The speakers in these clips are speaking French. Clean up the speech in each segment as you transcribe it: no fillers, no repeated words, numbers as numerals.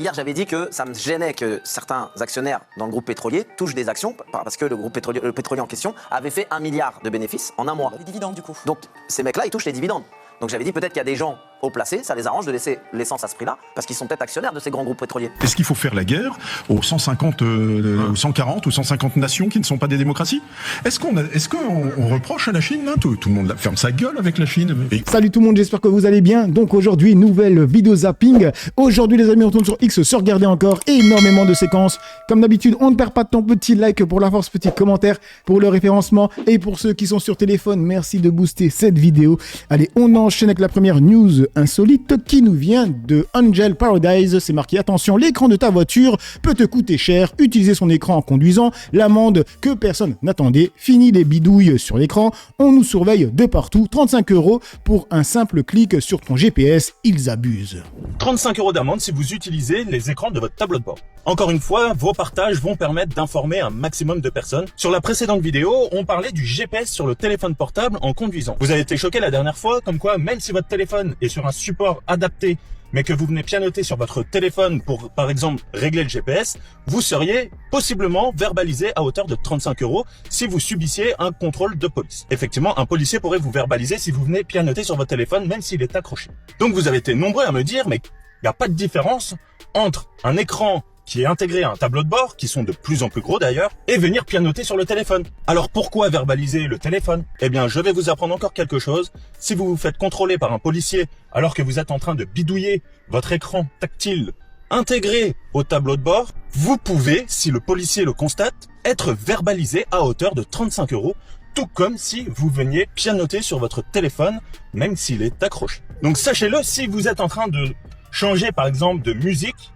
Hier, j'avais dit que ça me gênait que certains actionnaires dans le groupe pétrolier touchent des actions parce que le pétrolier en question avait fait 1 milliard de bénéfices en un mois. Les dividendes, du coup. Donc, ces mecs-là, ils touchent les dividendes. Donc, j'avais dit peut-être qu'il y a des gens haut placés, ça les arrange de laisser l'essence à ce prix-là parce qu'ils sont peut-être actionnaires de ces grands groupes pétroliers. Est-ce qu'il faut faire la guerre aux 150, 140 ou 150 nations qui ne sont pas des démocraties? Est-ce qu'on reproche à la Chine là, tout le monde ferme sa gueule avec la Chine. Salut tout le monde, j'espère que vous allez bien. Donc aujourd'hui, nouvelle vidéo zapping. Aujourd'hui les amis, on tourne sur X, se regarder encore énormément de séquences. Comme d'habitude, on ne perd pas de temps, petit like pour la force, petit commentaire pour le référencement. Et pour ceux qui sont sur téléphone, merci de booster cette vidéo. Allez, on enchaîne avec la première news insolite qui nous vient de Angel Paradise. C'est marqué, attention, l'écran de ta voiture peut te coûter cher. Utiliser son écran en conduisant, l'amende que personne n'attendait. Fini les bidouilles sur l'écran, on nous surveille de partout. 35 € pour un simple clic sur ton GPS, ils abusent. 35 € d'amende si vous utilisez les écrans de votre tableau de bord. Encore une fois, vos partages vont permettre d'informer un maximum de personnes. Sur la précédente vidéo, on parlait du GPS sur le téléphone portable en conduisant. Vous avez été choqué la dernière fois, comme quoi même si votre téléphone est sur un support adapté, mais que vous venez pianoter sur votre téléphone pour, par exemple, régler le GPS, vous seriez possiblement verbalisé à hauteur de 35 € si vous subissiez un contrôle de police. Effectivement, un policier pourrait vous verbaliser si vous venez pianoter sur votre téléphone, même s'il est accroché. Donc vous avez été nombreux à me dire, mais il n'y a pas de différence entre un écran qui est intégré à un tableau de bord, qui sont de plus en plus gros d'ailleurs, et venir pianoter sur le téléphone. Alors pourquoi verbaliser le téléphone? Eh bien, je vais vous apprendre encore quelque chose. Si vous vous faites contrôler par un policier alors que vous êtes en train de bidouiller votre écran tactile intégré au tableau de bord, vous pouvez, si le policier le constate, être verbalisé à hauteur de 35 €, tout comme si vous veniez pianoter sur votre téléphone, même s'il est accroché. Donc sachez-le, si vous êtes en train de changer par exemple de musique,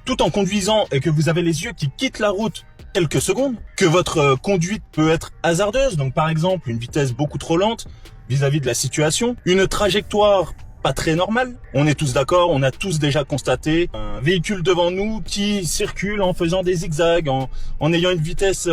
tout en conduisant et que vous avez les yeux qui quittent la route quelques secondes, que votre conduite peut être hasardeuse, donc par exemple une vitesse beaucoup trop lente vis-à-vis de la situation, une trajectoire pas très normale. On est tous d'accord, on a tous déjà constaté un véhicule devant nous qui circule en faisant des zigzags, en ayant une vitesse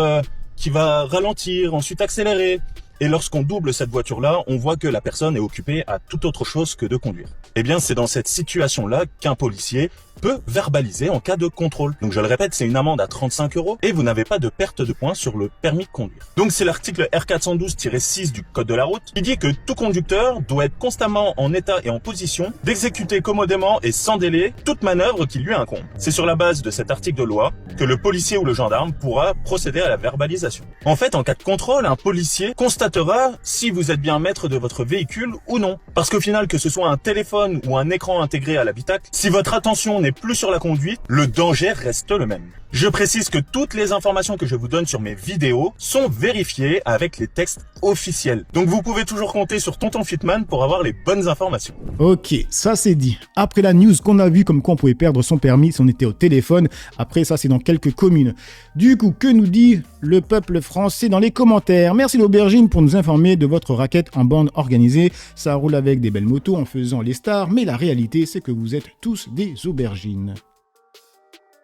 qui va ralentir, ensuite accélérer. Et lorsqu'on double cette voiture-là, on voit que la personne est occupée à toute autre chose que de conduire. Eh bien, c'est dans cette situation-là qu'un policier peut verbaliser en cas de contrôle. Donc je le répète, c'est une amende à 35 € et vous n'avez pas de perte de points sur le permis de conduire. Donc c'est l'article R412-6 du Code de la route qui dit que tout conducteur doit être constamment en état et en position d'exécuter commodément et sans délai toute manœuvre qui lui incombe. C'est sur la base de cet article de loi que le policier ou le gendarme pourra procéder à la verbalisation. En fait, en cas de contrôle, un policier constatera si vous êtes bien maître de votre véhicule ou non. Parce qu'au final, que ce soit un téléphone ou un écran intégré à l'habitacle, si votre attention n'est plus sur la conduite, le danger reste le même. Je précise que toutes les informations que je vous donne sur mes vidéos sont vérifiées avec les textes officiels. Donc vous pouvez toujours compter sur Tonton Fitman pour avoir les bonnes informations. Ok, ça c'est dit. Après la news qu'on a vue comme quoi on pouvait perdre son permis si on était au téléphone, après ça c'est dans quelques communes. Du coup, que nous dit le peuple français dans les commentaires? Merci l'aubergine pour nous informer de votre raquette en bande organisée. Ça roule avec des belles motos en faisant les stars, mais la réalité c'est que vous êtes tous des aubergines.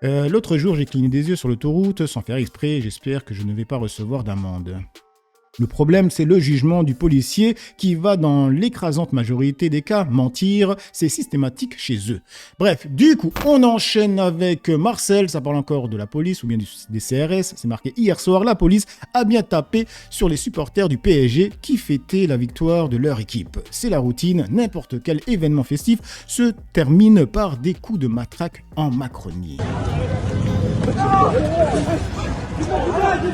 L'autre jour, j'ai cligné des yeux sur l'autoroute sans faire exprès. J'espère que je ne vais pas recevoir d'amende. Le problème, c'est le jugement du policier qui va dans l'écrasante majorité des cas mentir. C'est systématique chez eux. Bref, du coup, on enchaîne avec Marcel. Ça parle encore de la police ou bien des CRS. C'est marqué hier soir, la police a bien tapé sur les supporters du PSG qui fêtaient la victoire de leur équipe. C'est la routine. N'importe quel événement festif se termine par des coups de matraque en Macronie.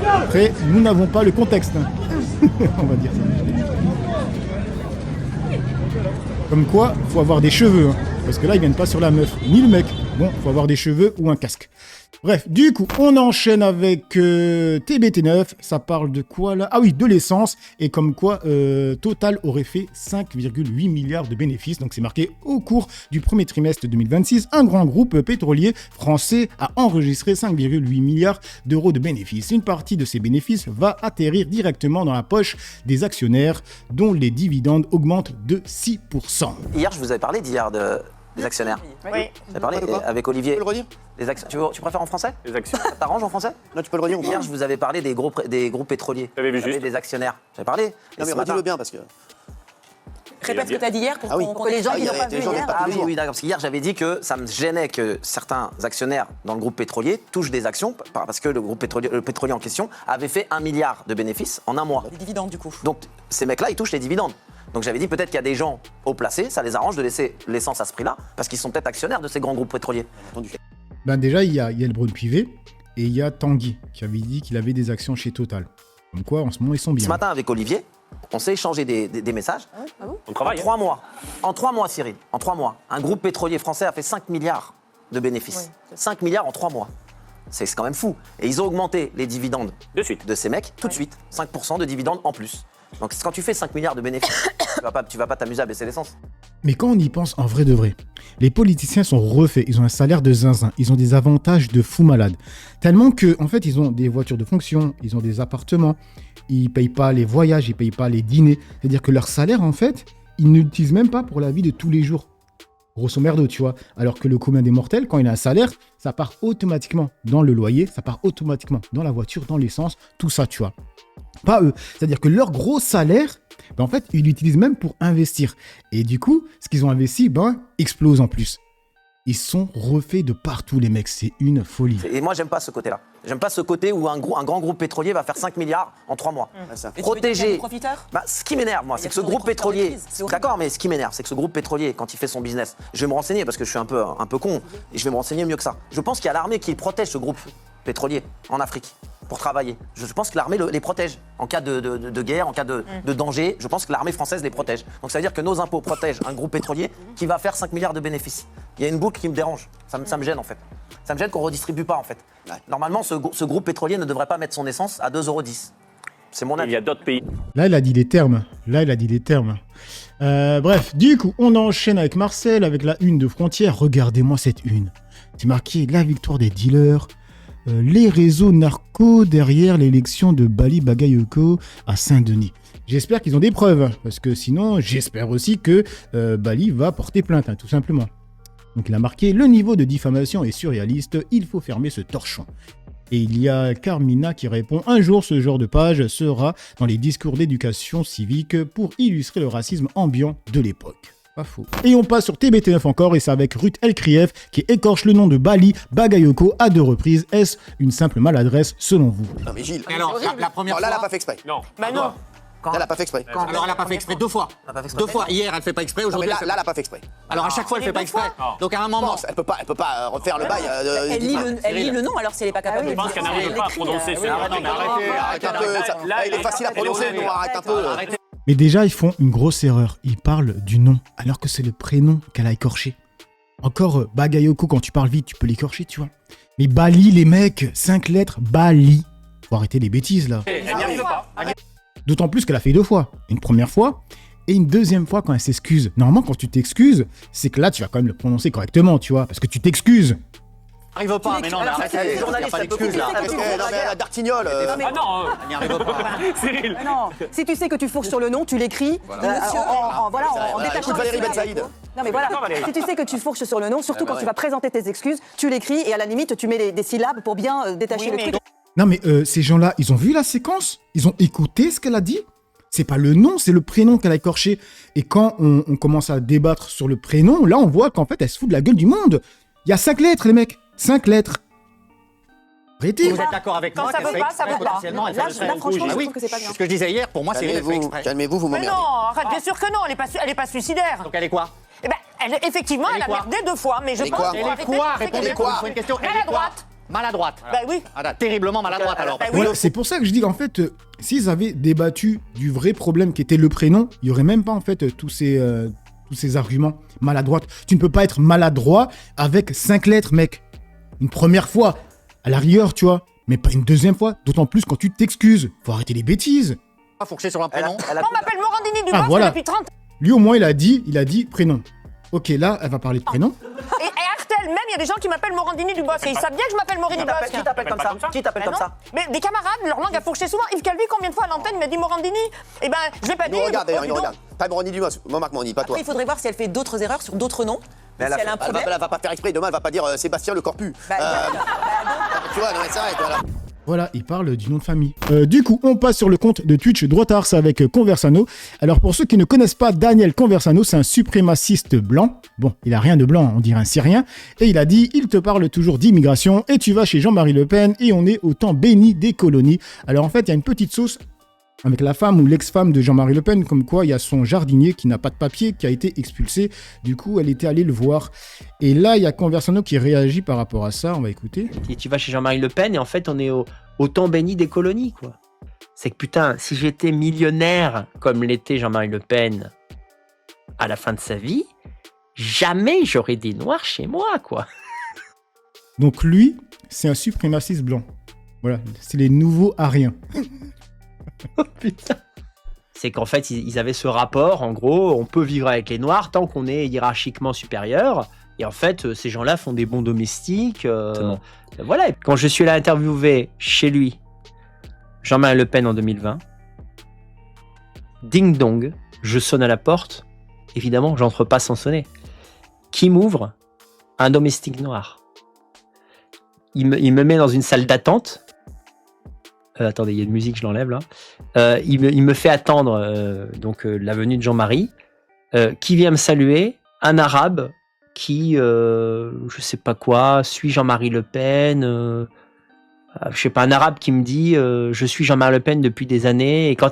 Après, nous n'avons pas le contexte. On va dire ça. Comme quoi, faut avoir des cheveux. Parce que là, ils viennent pas sur la meuf, ni le mec. Bon, faut avoir des cheveux ou un casque. Bref, du coup, on enchaîne avec TBT9. Ça parle de quoi là? Ah oui, de l'essence. Et comme quoi, Total aurait fait 5,8 milliards de bénéfices. Donc c'est marqué au cours du premier trimestre 2026. Un grand groupe pétrolier français a enregistré 5,8 milliards d'euros de bénéfices. Une partie de ces bénéfices va atterrir directement dans la poche des actionnaires, dont les dividendes augmentent de 6%. Hier, je vous avais parlé des actionnaires. Oui. Vous avez parlé avec Olivier. Tu peux le redire? Tu préfères en français? Les actions. Ça t'arrange en français? Non, tu peux le redire. Hier, je vous avais parlé des groupes pétroliers. J'avais vu Vous savez, juste. des actionnaires. J'avais parlé. Non, mais redis-le bien parce que. Répète ce que tu as dit hier pour qu'on les gens explique. qui n'ont pas vu hier. Ah oui, d'accord. Parce qu'hier, j'avais dit que ça me gênait que certains actionnaires dans le groupe pétrolier touchent des actions parce que le pétrolier en question avait fait 1 milliard de bénéfices en un mois. Des dividendes, du coup. Donc, ces mecs-là, ils touchent les dividendes. Donc, j'avais dit peut-être qu'il y a des gens haut placés, ça les arrange de laisser l'essence à ce prix-là, parce qu'ils sont peut-être actionnaires de ces grands groupes pétroliers. Ben déjà, il y a le Brune-Pivet et il y a Tanguy qui avait dit qu'il avait des actions chez Total. Comme quoi, en ce moment, ils sont bien. Ce matin, avec Olivier, on s'est échangé des messages. On travaille. En 3 mois, Cyril, en 3 mois, un groupe pétrolier français a fait 5 milliards de bénéfices. 5 milliards en 3 mois. C'est quand même fou. Et ils ont augmenté les dividendes de ces mecs tout de suite. 5% de dividendes en plus. Donc quand tu fais 5 milliards de bénéfices, tu vas pas t'amuser à baisser l'essence. Mais quand on y pense en vrai de vrai, les politiciens sont refaits, ils ont un salaire de zinzin, ils ont des avantages de fou malade. Tellement que, en fait, ils ont des voitures de fonction, ils ont des appartements, ils payent pas les voyages, ils payent pas les dîners. C'est-à-dire que leur salaire, en fait, ils ne l'utilisent même pas pour la vie de tous les jours. Grosso merdo, tu vois. Alors que le commun des mortels, quand il a un salaire, ça part automatiquement dans le loyer, ça part automatiquement dans la voiture, dans l'essence, tout ça, tu vois. Pas eux. C'est-à-dire que leur gros salaire, en fait, ils l'utilisent même pour investir. Et du coup, ce qu'ils ont investi, explose en plus. Ils sont refaits de partout, les mecs. C'est une folie. Et moi, j'aime pas ce côté-là. J'aime pas ce côté où un grand groupe pétrolier va faire 5 milliards en 3 mois. Protéger. Ce qui m'énerve, moi, c'est que ce groupe pétrolier. D'accord, mais ce qui m'énerve, c'est que ce groupe pétrolier, quand il fait son business, je vais me renseigner parce que je suis un peu con et je vais me renseigner mieux que ça. Je pense qu'il y a l'armée qui protège ce groupe pétrolier en Afrique pour travailler. Je pense que l'armée les protège en cas de guerre, en cas de danger. Je pense que l'armée française les protège. Donc ça veut dire que nos impôts protègent un groupe pétrolier qui va faire 5 milliards de bénéfices. Il y a une boucle qui me dérange. Ça me gêne en fait. Ça me gêne qu'on ne redistribue pas en fait. Normalement, ce groupe pétrolier ne devrait pas mettre son essence à 2,10 €. C'est mon avis. Il y a d'autres pays. Là, il a dit les termes. Bref, du coup, on enchaîne avec Marcel, avec la une de Frontières. Regardez-moi cette une. C'est marqué la victoire des dealers. Les réseaux narcos derrière l'élection de Bali Bagayoko à Saint-Denis. J'espère qu'ils ont des preuves, parce que sinon, j'espère aussi que Bali va porter plainte, tout simplement. Donc il a marqué « Le niveau de diffamation est surréaliste, il faut fermer ce torchon ». Et il y a Carmina qui répond « Un jour, ce genre de page sera dans les discours d'éducation civique pour illustrer le racisme ambiant de l'époque ». Pas faux. Et on passe sur TBT9 encore, et c'est avec Ruth Elkrieff qui écorche le nom de Bali Bagayoko à 2 reprises. Est-ce une simple maladresse selon vous? Non mais Gilles. Alors, la première Non, là, elle n'a pas fait exprès. Non. Bah non. Là, elle n'a pas fait exprès. Alors, elle n'a pas fait exprès 2 fois. 2 fois. Hier, elle fait pas exprès. Non, mais Aujourd'hui, là, elle n'a pas fait exprès. alors à chaque fois, elle fait pas exprès. Donc à un moment. Non, elle peut pas refaire le bail. Elle lit le nom alors si elle n'est pas capable de Je pense qu'elle n'arrive pas à prononcer ce nom. Arrête un peu. Là, il est facile à prononcer, non, arrête un peu. Mais déjà, ils font une grosse erreur. Ils parlent du nom, alors que c'est le prénom qu'elle a écorché. Encore, Bagayoko, quand tu parles vite, tu peux l'écorcher, tu vois. Mais Bali, les mecs, 5 lettres, Bali. Faut arrêter les bêtises, là. Elle n'y arrive pas. D'autant plus qu'elle a fait 2 fois. Une première fois, et une deuxième fois quand elle s'excuse. Normalement, quand tu t'excuses, c'est que là, tu vas quand même le prononcer correctement, tu vois, parce que tu t'excuses. Arrive pas, mais non, mais arrête. Les journalistes, pas elle peut d'excuses là. Parce que non, mais la Dartignole. Ah non, Elle n'y arrive pas. Cyril. Non, si tu sais que tu fourches sur le nom, tu l'écris en détachant Écoute Valérie le Ben Saïd. Non mais voilà, Non, Valérie. si tu sais que tu fourches sur le nom, surtout bah quand tu vas présenter tes excuses, tu l'écris et à la limite tu mets des syllabes pour bien détacher le truc. Non, mais ces gens-là, ils ont vu la séquence? Ils ont écouté ce qu'elle a dit? C'est pas le nom, c'est le prénom qu'elle a écorché. Et quand on commence à débattre sur le prénom, là, on voit qu'en fait, elle se fout de la gueule du monde. Il y a 5 lettres, les mecs. 5 lettres. Arrêtez. Vous êtes d'accord avec moi? Quand ça veut pas, ça veut pas. Potentiellement, elle fait Là, exprès. franchement, Ah je oui, trouve que c'est pas bien. c'est ce que je disais hier. Pour moi, c'est elle fait exprès. Calmez-vous, vous Mais m'emmerdez. non, arrête, bien sûr que non, elle est pas suicidaire. Donc elle est quoi? Eh ben, effectivement, elle a quoi merdé 2 fois, mais je est pense quoi qu'il Elle faut est arrêter quoi? de penser qu'elle Répondez est quoi? Une question. Elle est quoi? maladroite. Maladroite. Bah oui. Ah, terriblement maladroite alors. Bah oui. Voilà, c'est pour ça que je dis qu'en fait, s'ils avaient débattu du vrai problème qui était le prénom, il n'y aurait même pas en fait tous ces arguments maladroits. Tu ne peux pas être maladroit avec 5 lettres, mec. Une première fois, à la rigueur, tu vois, mais pas une deuxième fois, d'autant plus quand tu t'excuses. Faut arrêter les bêtises. Pas fourcher sur un prénom. On m'appelle Morandini du Ah, boss voilà. depuis 30 ans. Lui, au moins, il a dit prénom. Ok, là, elle va parler de prénom. Et Artel, même, il y a des gens qui m'appellent Morandini du boss. Et ils savent bien que je m'appelle Morandini du boss. Qui t'appelle comme ça? Qui t'appelle Ben comme non. ça? Mais des camarades, leur langue a fourché souvent. Yves Calvi, combien de fois à l'antenne, il m'a dit Morandini? Eh ben, je l'ai pas Il dit. nous regarde d'ailleurs, il nous donc- regarde. Pas Morandini du moi, Marc Morandini, pas toi. Après, il faudrait voir si elle fait d'autres erreurs sur d'autres noms. Mais Si elle a elle a un fait- problème. Elle va pas faire exprès, demain elle va pas dire Sébastien le corpu. Bah, Tu vois, non mais c'est vrai, voilà. Voilà, il parle du nom de famille. Du coup, on passe sur le compte de Twitch Droitars avec Conversano. Alors, pour ceux qui ne connaissent pas Daniel Conversano, c'est un suprémaciste blanc. Bon, il a rien de blanc, on dirait un Syrien. Et il a dit, il te parle toujours d'immigration et tu vas chez Jean-Marie Le Pen et on est au temps béni des colonies. Alors, en fait, il y a une petite sauce avec la femme ou l'ex-femme de Jean-Marie Le Pen, comme quoi il y a son jardinier qui n'a pas de papier, qui a été expulsé. Du coup, elle était allée le voir. Et là, il y a Conversano qui réagit par rapport à ça. On va écouter. Et tu vas chez Jean-Marie Le Pen et en fait, on est au temps béni des colonies, quoi. C'est que putain, si j'étais millionnaire comme l'était Jean-Marie Le Pen à la fin de sa vie, jamais j'aurais des noirs chez moi, quoi. Donc lui, c'est un suprémaciste blanc. Voilà, c'est les nouveaux ariens. Oh putain. C'est qu'en fait, ils avaient ce rapport, en gros, on peut vivre avec les noirs tant qu'on est hiérarchiquement supérieur. Et en fait, ces gens-là font des bons domestiques. Voilà. Quand je suis allé interviewer chez lui, Jean-Marie Le Pen en 2020, ding dong, je sonne à la porte. Évidemment, j'entre pas sans sonner. Qui m'ouvre? Un domestique noir. Il me met dans une salle d'attente. Attendez, il y a une musique, je l'enlève là. Il me fait attendre la venue de Jean-Marie, qui vient me saluer, un arabe qui, je sais pas quoi, suit Jean-Marie Le Pen, je sais pas, un arabe qui me dit je suis Jean-Marie Le Pen depuis des années, et quand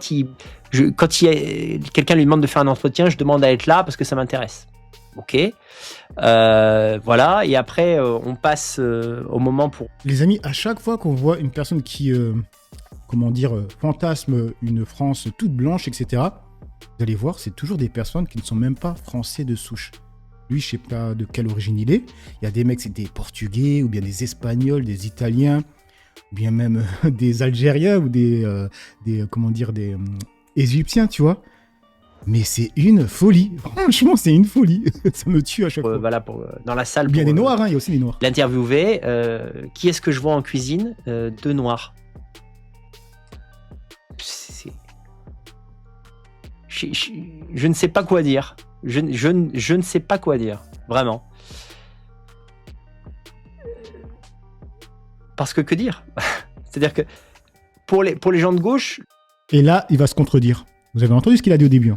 quelqu'un lui demande de faire un entretien, je demande à être là parce que ça m'intéresse. Ok, voilà, et après on passe au moment pour... Les amis, à chaque fois qu'on voit une personne qui... fantasme une France toute blanche, etc. Vous allez voir, c'est toujours des personnes qui ne sont même pas français de souche. Lui, je sais pas de quelle origine il est. Il y a des mecs, c'est des Portugais, ou bien des Espagnols, des Italiens, ou bien même des Algériens, ou des Égyptiens, tu vois. Mais c'est une folie. Franchement, c'est une folie. Ça me tue à chaque fois. Voilà, dans la salle. Il y a des noirs, il y a aussi des noirs. L'interviewer, qui est-ce que je vois en cuisine? Deux noirs. Je ne sais pas quoi dire. Je ne sais pas quoi dire. Vraiment. Parce que dire? C'est-à-dire que pour les gens de gauche... Et là, il va se contredire. Vous avez entendu ce qu'il a dit au début.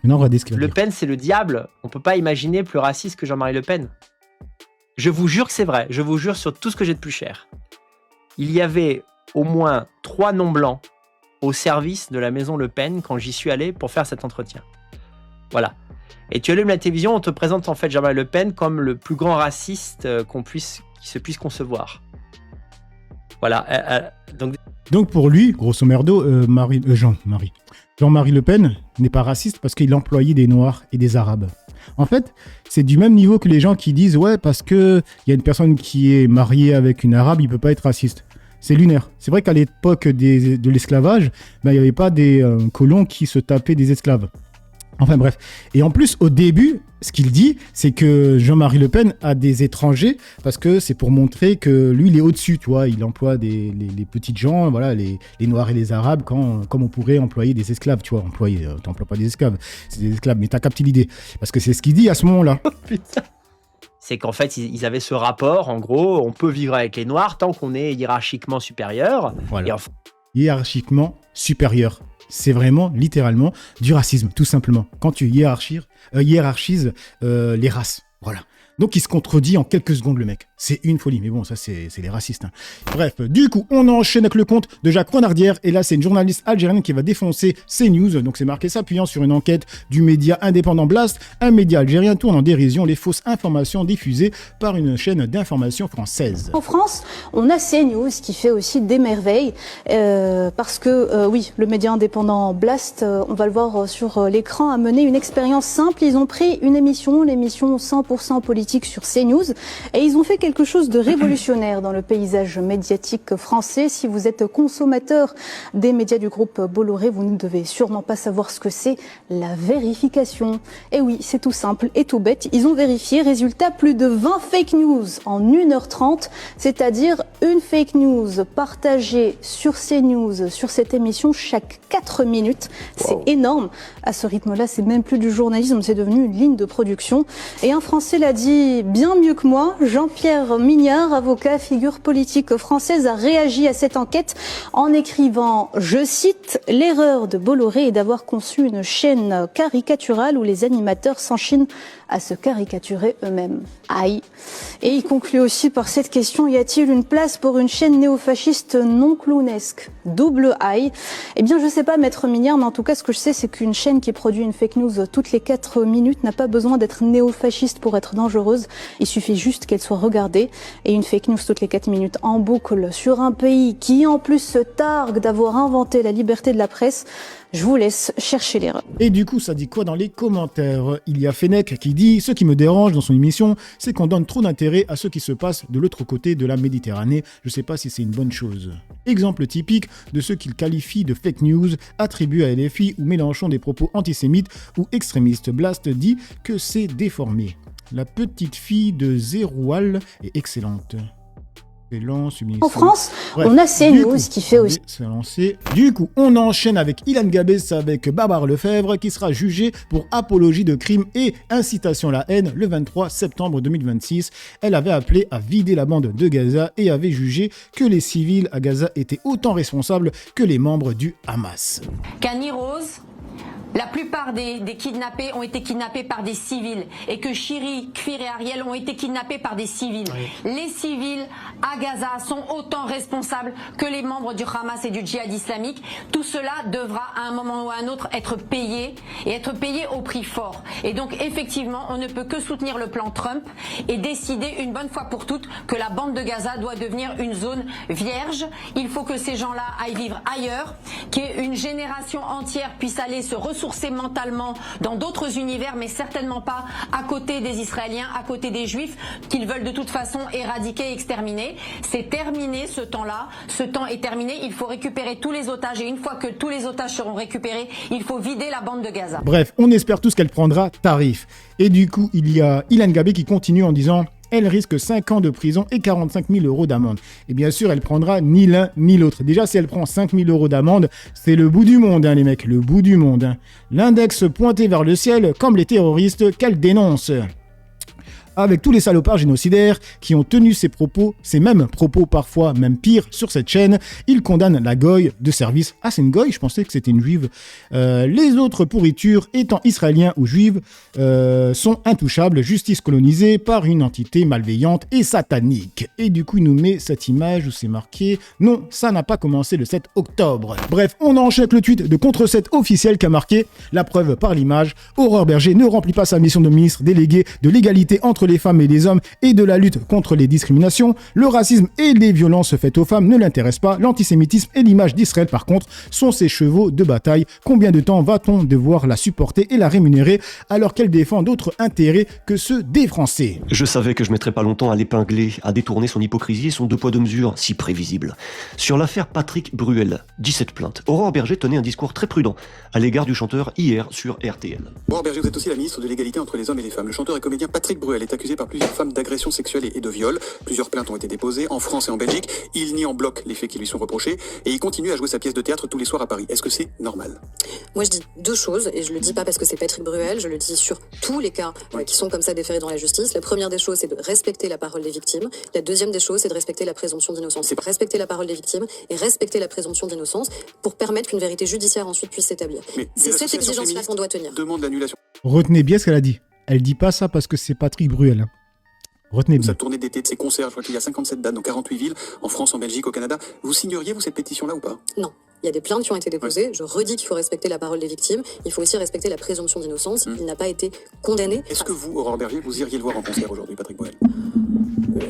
Maintenant, on va dire ce qu'il va dire. Le Pen, c'est le diable. On ne peut pas imaginer plus raciste que Jean-Marie Le Pen. Je vous jure que c'est vrai. Je vous jure sur tout ce que j'ai de plus cher. Il y avait au moins 3 noms blancs au service de la maison Le Pen quand j'y suis allé pour faire cet entretien. Voilà. Et tu allumes la télévision, on te présente en fait Jean-Marie Le Pen comme le plus grand raciste qui se puisse concevoir. Voilà. Donc pour lui, grosso merdo, Jean-Marie Le Pen n'est pas raciste parce qu'il employait des Noirs et des Arabes. En fait, c'est du même niveau que les gens qui disent « Ouais, parce qu'il y a une personne qui est mariée avec une Arabe, il ne peut pas être raciste ». C'est lunaire. C'est vrai qu'à l'époque de l'esclavage, il n'y avait pas des colons qui se tapaient des esclaves. Enfin bref. Et en plus, au début, ce qu'il dit, c'est que Jean-Marie Le Pen a des étrangers parce que c'est pour montrer que lui, il est au-dessus, tu vois. Il emploie les petites gens, voilà, les Noirs et les Arabes, comme on pourrait employer des esclaves, tu vois. T'emploies pas des esclaves, c'est des esclaves, mais t'as capté l'idée. Parce que c'est ce qu'il dit à ce moment-là. Putain. C'est qu'en fait, ils avaient ce rapport, en gros, on peut vivre avec les Noirs tant qu'on est hiérarchiquement supérieur. Voilà. Hiérarchiquement supérieur. C'est vraiment, littéralement, du racisme, tout simplement. Quand tu hiérarchises les races. Voilà. Donc, il se contredit en quelques secondes, le mec. C'est une folie. Mais bon, ça, c'est les racistes. Hein. Bref, du coup, on enchaîne avec le compte de Jacques Renardière. Et là, c'est une journaliste algérienne qui va défoncer CNews. Donc, c'est marqué s'appuyant sur une enquête du média indépendant Blast. Un média algérien tourne en dérision les fausses informations diffusées par une chaîne d'information française. En France, on a CNews qui fait aussi des merveilles. Parce que, oui, le média indépendant Blast, on va le voir sur l'écran, a mené une expérience simple. Ils ont pris l'émission 100% politique sur CNews et ils ont fait quelque chose de révolutionnaire dans le paysage médiatique français. Si vous êtes consommateur des médias du groupe Bolloré, vous ne devez sûrement pas savoir ce que c'est la vérification. Et oui, c'est tout simple et tout bête. Ils ont vérifié, résultat, plus de 20 fake news en 1h30, c'est-à-dire une fake news partagée sur CNews, sur cette émission, chaque 4 minutes. C'est énorme. À ce rythme-là, c'est même plus du journalisme, c'est devenu une ligne de production. Et un Français l'a dit dit bien mieux que moi. Jean-Pierre Mignard, avocat, figure politique française, a réagi à cette enquête en écrivant, je cite, « L'erreur de Bolloré est d'avoir conçu une chaîne caricaturale où les animateurs s'enchinent à se caricaturer eux-mêmes. » Aïe. Et il conclut aussi par cette question, y a-t-il une place pour une chaîne néofasciste non clownesque? Double aïe. Eh bien, je sais pas, maître Mignard, mais en tout cas, ce que je sais, c'est qu'une chaîne qui produit une fake news toutes les 4 minutes n'a pas besoin d'être néofasciste pour être dangereuse. Il suffit juste qu'elle soit regardée. Et une fake news toutes les 4 minutes en boucle sur un pays qui, en plus, se targue d'avoir inventé la liberté de la presse, je vous laisse chercher l'erreur. Et du coup, ça dit quoi dans les commentaires? Il y a Fennec qui dit « Ce qui me dérange dans son émission, c'est qu'on donne trop d'intérêt à ce qui se passe de l'autre côté de la Méditerranée. Je sais pas si c'est une bonne chose. » Exemple typique de ce qu'il qualifie de fake news attribué à LFI ou Mélenchon des propos antisémites ou extrémistes. Blast dit que c'est déformé. La petite fille de Zeroual est excellente. En France, bref, on a CNews qui fait aussi. Du coup, on enchaîne avec Ilan Gabès avec Barbara Lefebvre qui sera jugée pour apologie de crime et incitation à la haine le 23 septembre 2026. Elle avait appelé à vider la bande de Gaza et avait jugé que les civils à Gaza étaient autant responsables que les membres du Hamas. Qu'Annie Rose, la plupart des kidnappés ont été kidnappés par des civils et que Chiri, Kfir et Ariel ont été kidnappés par des civils. Oui. Les civils à Gaza sont autant responsables que les membres du Hamas et du djihad islamique. Tout cela devra à un moment ou à un autre être payé et être payé au prix fort. Et donc effectivement, on ne peut que soutenir le plan Trump et décider une bonne fois pour toutes que la bande de Gaza doit devenir une zone vierge. Il faut que ces gens-là aillent vivre ailleurs, qu'une génération entière puisse aller se ressourcer mentalement dans d'autres univers, mais certainement pas à côté des Israéliens, à côté des Juifs, qu'ils veulent de toute façon éradiquer et exterminer. C'est terminé ce temps-là, ce temps est terminé, il faut récupérer tous les otages, et une fois que tous les otages seront récupérés, il faut vider la bande de Gaza. Bref, on espère tous qu'elle prendra tarif. Et du coup, il y a Ilan Gabé qui continue en disant... Elle risque 5 ans de prison et 45 000 € d'amende. Et bien sûr, elle prendra ni l'un ni l'autre. Déjà, si elle prend 5 000 € d'amende, c'est le bout du monde, hein, les mecs, le bout du monde. Hein. L'index pointé vers le ciel, comme les terroristes qu'elle dénonce. Avec tous les salopards génocidaires qui ont tenu ces mêmes propos parfois même pires sur cette chaîne, ils condamnent la goy de service. Ah, c'est une goy, je pensais que c'était une juive. Les autres pourritures, étant israéliens ou juives, sont intouchables, justice colonisée par une entité malveillante et satanique. Et du coup, il nous met cette image où c'est marqué « Non, ça n'a pas commencé le 7 octobre ». Bref, on enchaîne avec le tweet de Contre-7 officiel qui a marqué « La preuve par l'image, Aurore Berger ne remplit pas sa mission de ministre délégué de l'égalité entre les femmes et les hommes et de la lutte contre les discriminations. Le racisme et les violences faites aux femmes ne l'intéressent pas. L'antisémitisme et l'image d'Israël, par contre, sont ses chevaux de bataille. Combien de temps va-t-on devoir la supporter et la rémunérer alors qu'elle défend d'autres intérêts que ceux des Français ? Je savais que je mettrais pas longtemps à l'épingler, à détourner son hypocrisie et son 2 poids 2 mesures si prévisible. Sur l'affaire Patrick Bruel, 17 plaintes. Aurore Berger tenait un discours très prudent à l'égard du chanteur hier sur RTL. Aurore Berger, vous êtes aussi la ministre de l'égalité entre les hommes et les femmes. Le chanteur et comédien Patrick Bruel est accusé par plusieurs femmes d'agression sexuelle et de viol. Plusieurs plaintes ont été déposées en France et en Belgique. Il nie en bloc les faits qui lui sont reprochés et il continue à jouer sa pièce de théâtre tous les soirs à Paris. Est-ce que c'est normal ? Moi, je dis 2 choses, et je le dis pas parce que c'est Patrick Bruel, je le dis sur tous les cas qui sont comme ça déférés dans la justice. La première des choses, c'est de respecter la parole des victimes. La deuxième des choses, c'est de respecter la présomption d'innocence. C'est respecter la parole des victimes et respecter la présomption d'innocence pour permettre qu'une vérité judiciaire ensuite puisse s'établir. C'est cette exigence-là qu'on doit tenir. Demande l'annulation. Retenez bien ce qu'elle a dit. Elle dit pas ça parce que c'est Patrick Bruel. Retenez bien. Sa tournée d'été de ses concerts, je crois qu'il y a 57 dates dans 48 villes, en France, en Belgique, au Canada. Vous signeriez, vous, cette pétition-là ou pas ? Non. Il y a des plaintes qui ont été déposées. Je redis qu'il faut respecter la parole des victimes. Il faut aussi respecter la présomption d'innocence. Il n'a pas été condamné. Est-ce que vous, Aurore Berger, vous iriez le voir en concert aujourd'hui, Patrick Bruel ?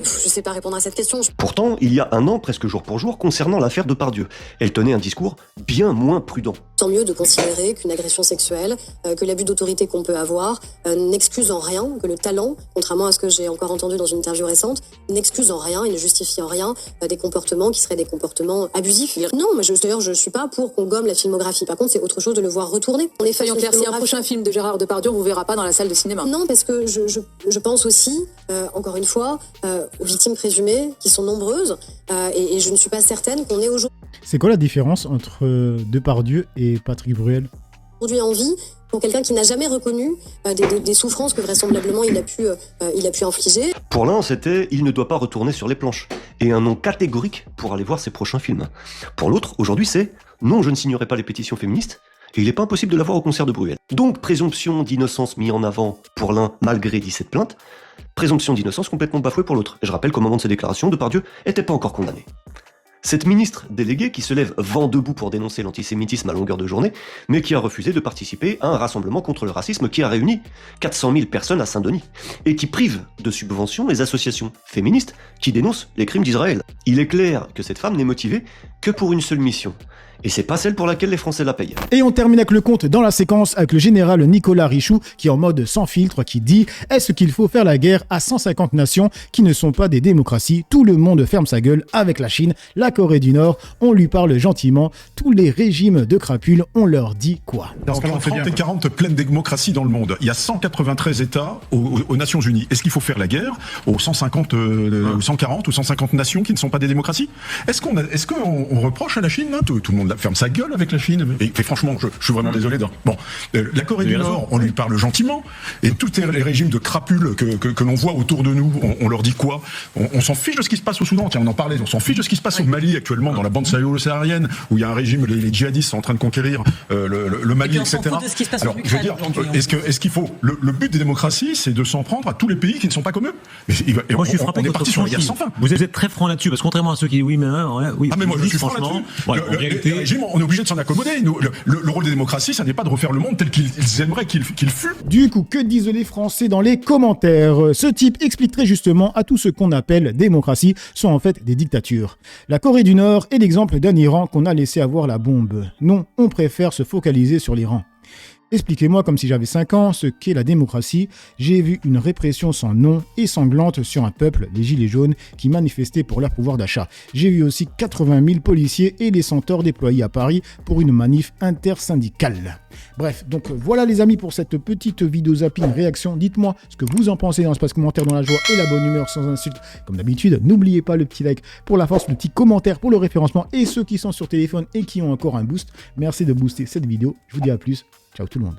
Je sais pas répondre à cette question. Pourtant, il y a un an, presque jour pour jour, concernant l'affaire Depardieu, elle tenait un discours bien moins prudent. Tant mieux de considérer qu'une agression sexuelle, que l'abus d'autorité qu'on peut avoir, n'excuse en rien, que le talent, contrairement à ce que j'ai encore entendu dans une interview récente, n'excuse en rien et ne justifie en rien des comportements qui seraient des comportements abusifs. Non, mais d'ailleurs, je suis pas pour qu'on gomme la filmographie. Par contre, c'est autre chose de le voir retourner. On est Soyons clairs, si un prochain film de Gérard Depardieu, on vous verra pas dans la salle de cinéma. Non, parce que je pense aussi, encore une fois, aux victimes présumées, qui sont nombreuses, et je ne suis pas certaine qu'on ait aujourd'hui... C'est quoi la différence entre Depardieu et Patrick Bruel ? aujourd'hui en vie pour quelqu'un qui n'a jamais reconnu des souffrances que vraisemblablement il a pu infliger. Pour l'un, c'était « il ne doit pas retourner sur les planches » et un non catégorique pour aller voir ses prochains films. Pour l'autre, aujourd'hui, c'est « non, je ne signerai pas les pétitions féministes » et il n'est pas impossible de la voir au concert de Bruel. Donc, présomption d'innocence mise en avant pour l'un malgré 17 plaintes, présomption d'innocence complètement bafouée pour l'autre. Et je rappelle qu'au moment de ces déclarations, Depardieu n'était pas encore condamné. Cette ministre déléguée qui se lève vent debout pour dénoncer l'antisémitisme à longueur de journée, mais qui a refusé de participer à un rassemblement contre le racisme qui a réuni 400 000 personnes à Saint-Denis, et qui prive de subventions les associations féministes qui dénoncent les crimes d'Israël. Il est clair que cette femme n'est motivée que pour une seule mission, et c'est pas celle pour laquelle les Français la payent. Et on termine avec le compte dans la séquence avec le général Nicolas Richoux qui est en mode sans filtre, qui dit « Est-ce qu'il faut faire la guerre à 150 nations qui ne sont pas des démocraties ? Tout le monde ferme sa gueule avec la Chine, la Corée du Nord, on lui parle gentiment, tous les régimes de crapules, on leur dit quoi ?» Entre 30 et 40 pleines démocraties dans le monde. Il y a 193 États aux Nations Unies. Est-ce qu'il faut faire la guerre aux 150, 140 ou 150 nations qui ne sont pas des démocraties ? Est-ce qu'on reproche à la Chine là, tout le monde ferme sa gueule avec la Chine. Et franchement, je suis vraiment désolé. La Corée du Nord, on lui parle gentiment. Et tous les régimes de crapules que l'on voit autour de nous, on leur dit quoi ? On s'en fiche de ce qui se passe au Soudan. Tiens, on en parlait. On s'en fiche de ce qui se passe au Mali actuellement, dans la bande sahélo-saharienne, où il y a un régime, les djihadistes sont en train de conquérir le Mali, etc. Alors, je veux dire, est-ce qu'il faut... Le but des démocraties, c'est de s'en prendre à tous les pays qui ne sont pas comme eux. Moi, je suis frappé on est parti sur la guerre sans fin. Vous êtes très franc là-dessus, parce que contrairement à ceux qui disent oui, mais moi, je suis franc là-dessus. En réalité, régime, on est obligé de s'en accommoder. Le rôle des démocraties, ça n'est pas de refaire le monde tel qu'ils aimeraient qu'il fût. Du coup, que disent les Français dans les commentaires ? Ce type explique très justement à tout ce qu'on appelle démocratie sont en fait des dictatures. La Corée du Nord est l'exemple d'un Iran qu'on a laissé avoir la bombe. Non, on préfère se focaliser sur l'Iran. Expliquez-moi, comme si j'avais 5 ans, ce qu'est la démocratie. J'ai vu une répression sans nom et sanglante sur un peuple, les Gilets jaunes, qui manifestaient pour leur pouvoir d'achat. J'ai vu aussi 80 000 policiers et les centaures déployés à Paris pour une manif intersyndicale. Bref, donc voilà les amis pour cette petite vidéo zapping réaction. Dites-moi ce que vous en pensez dans l'espace commentaire, dans la joie et la bonne humeur, sans insultes. Comme d'habitude, n'oubliez pas le petit like pour la force, le petit commentaire pour le référencement et ceux qui sont sur téléphone et qui ont encore un boost. Merci de booster cette vidéo. Je vous dis à plus. Ciao tout le monde.